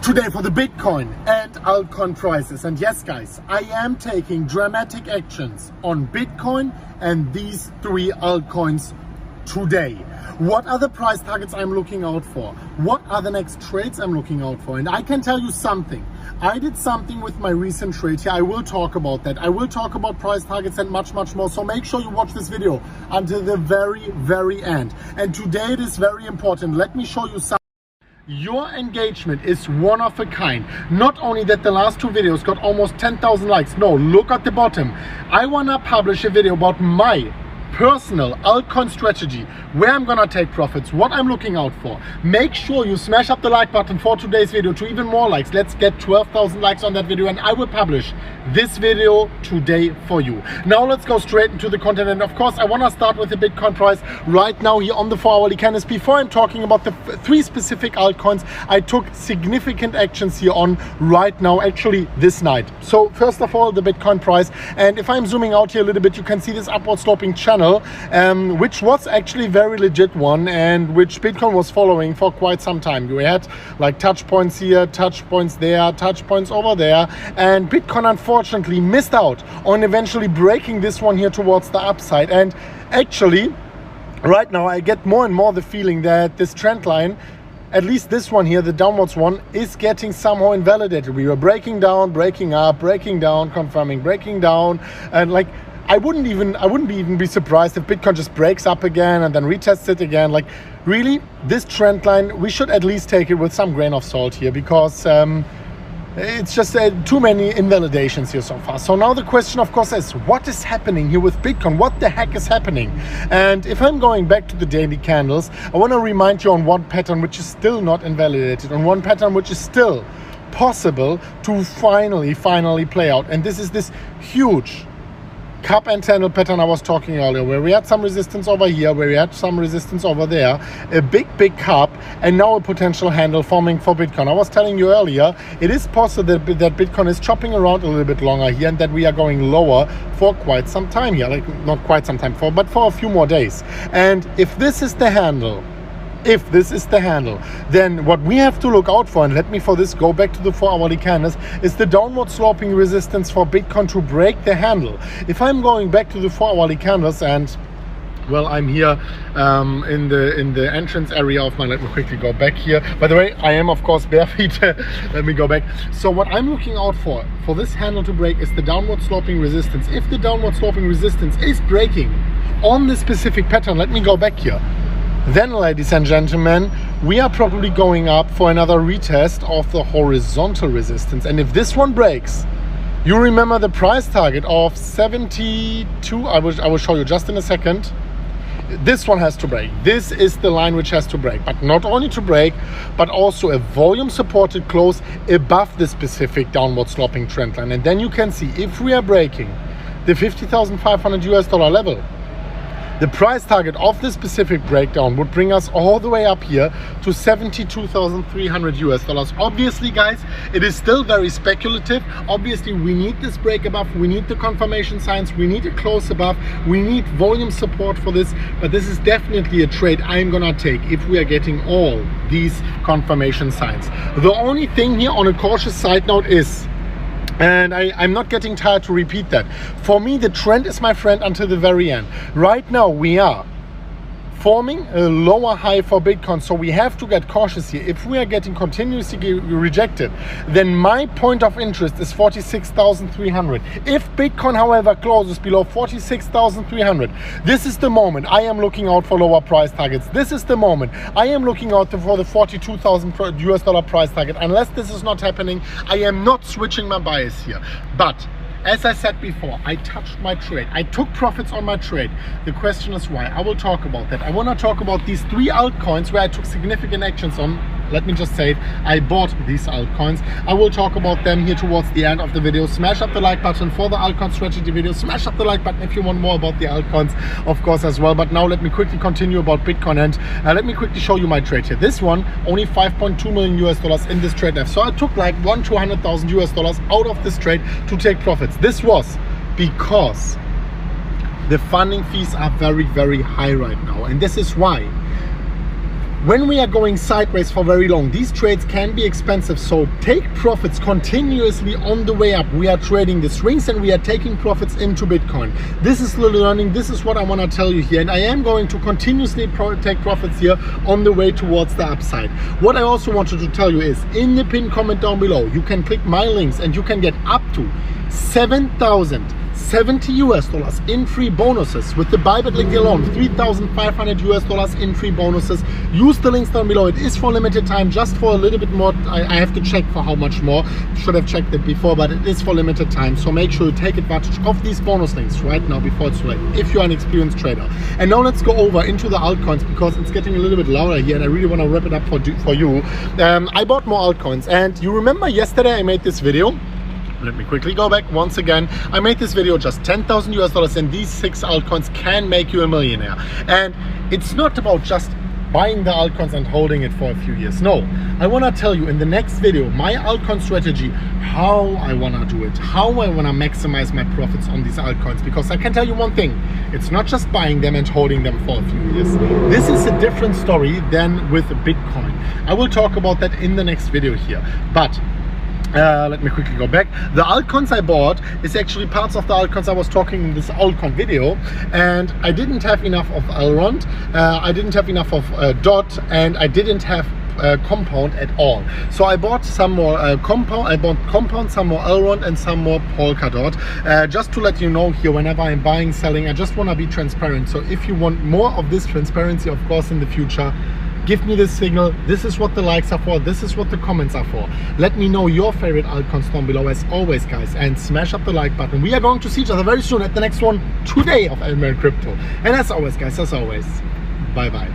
Today for the Bitcoin and altcoin prices. And yes guys, I am taking dramatic actions on Bitcoin and these three altcoins today. What are the price targets I'm looking out for? What are the next trades I'm looking out for? And I can tell you something. I did something with my recent trade here. I will talk about that. I will talk about price targets and much more. So make sure you watch this video until the very end. And today it is very important. Let me show you something. Your engagement is one of a kind. Not only that the last two videos got almost 10,000 likes. No, look at the bottom. I wanna publish a video about my personal altcoin strategy, where I'm gonna take profits, what I'm looking out for. Make sure you smash up the like button for today's video to even more likes. Let's get 12,000 likes on that video and I will publish this video today for you. Now let's go straight into the content, and of course I want to start with the Bitcoin price right now here on the 4-hourly candles. Before I'm talking about the three specific altcoins I took significant actions here on right now, actually this night. So first of all, the Bitcoin price, and if I'm zooming out here a little bit, you can see this upward sloping channel, which was actually very legit one and which Bitcoin was following for quite some time. We had like touch points here, touch points there, touch points over there, and Bitcoin unfortunately missed out on eventually breaking this one here towards the upside. And actually right now I get more and more the feeling that this trend line, at least this one here, the downwards one, is getting somehow invalidated. We were breaking down, breaking up, breaking down, confirming, breaking down, and like I wouldn't even be surprised if Bitcoin just breaks up again and then retests it again. Like really, this trend line, we should at least take it with some grain of salt here, because it's just too many invalidations here so far. So now the question of course is, what is happening here with Bitcoin? What the heck is happening? And if I'm going back to the daily candles, I want to remind you on one pattern which is still not invalidated, on one pattern which is still possible to finally play out. And this is this huge cup and handle pattern I was talking earlier, where we had some resistance over here, where we had some resistance over there, a big cup, and now a potential handle forming for Bitcoin. I was telling you earlier, it is possible that Bitcoin is chopping around a little bit longer here and that we are going lower for quite some time here, like not quite some time, but for a few more days. And if this is the handle, then what we have to look out for, and let me for this go back to the 4-hourly candles, is the downward sloping resistance for Bitcoin to break the handle. If I'm going back to the 4-hourly candles, and well, I'm here in the entrance area of my, let me quickly go back here. By the way, I am of course bare feet. Let me go back. So what I'm looking out for this handle to break is the downward sloping resistance. If the downward sloping resistance is breaking on this specific pattern, let me go back here, then ladies and gentlemen, we are probably going up for another retest of the horizontal resistance. And if this one breaks, you remember the price target of 72, I will show you just in a second. This one has to break. This is the line which has to break, but not only to break, but also a volume supported close above the specific downward sloping trend line. And then you can see if we are breaking the $50,500 level, the price target of this specific breakdown would bring us all the way up here to $72,300. Obviously guys, it is still very speculative. Obviously we need this break above, we need the confirmation signs, we need a close above, we need volume support for this, but this is definitely a trade I'm gonna take if we are getting all these confirmation signs. The only thing here on a cautious side note is, and I'm not getting tired to repeat that, for me the trend is my friend until the very end. Right now we are forming a lower high for Bitcoin, so we have to get cautious here. If we are getting continuously rejected, then my point of interest is 46,300. If Bitcoin however closes below 46,300, this is the moment I am looking out for lower price targets. This is the moment I am looking out for the $42,000 price target. Unless this is not happening, I am not switching my bias here. But as I said before, I touched my trade. I took profits on my trade. The question is why. I will talk about that. I want to talk about these three altcoins where I took significant actions on. Let me just say it, I bought these altcoins. I will talk about them here towards the end of the video. Smash up the like button for the altcoin strategy video. Smash up the like button if you want more about the altcoins, of course, as well. But now let me quickly continue about Bitcoin, and let me quickly show you my trade here. This one, only $5.2 million in this trade left. So I took like $200,000 out of this trade to take profits. This was because the funding fees are very high right now, and this is why when we are going sideways for very long, these trades can be expensive, so take profits continuously on the way up. We are trading the swings and we are taking profits into Bitcoin. This is the learning, this is what I want to tell you here, and I am going to continuously take profits here on the way towards the upside. What I also wanted to tell you is, in the pinned comment down below, you can click my links and you can get up to $7,070 in free bonuses. With the Bybit link alone, $3,500 in free bonuses. Use the links down below. It is for limited time, just for a little bit more. I have to check for how much more. Should have checked it before, but it is for limited time. So make sure you take advantage of these bonus links right now before it's too late, if you're an experienced trader. And now let's go over into the altcoins, because it's getting a little bit louder here and I really want to wrap it up for you. I bought more altcoins, and you remember yesterday I made this video. Let me quickly go back once again. I made this video, just $10,000, and these 6 altcoins can make you a millionaire. And it's not about just buying the altcoins and holding it for a few years. No, I want to tell you in the next video my altcoin strategy, how I want to do it, how I want to maximize my profits on these altcoins. Because I can tell you one thing, it's not just buying them and holding them for a few years. This is a different story than with Bitcoin. I will talk about that in the next video here. But let me quickly go back. The altcoins I bought is actually parts of the altcoins I was talking in this altcoin video, and I didn't have enough of Elrond, I didn't have enough of DOT, and I didn't have Compound at all. So I bought some more Compound, some more Elrond, and some more Polkadot. Just to let you know here, whenever I'm buying, selling, I just want to be transparent. So if you want more of this transparency, of course, in the future, give me this signal. This is what the likes are for. This is what the comments are for. Let me know your favorite altcoins down below, as always, guys, and smash up the like button. We are going to see each other very soon at the next one today of Elmer Crypto. And as always, guys, as always, bye bye.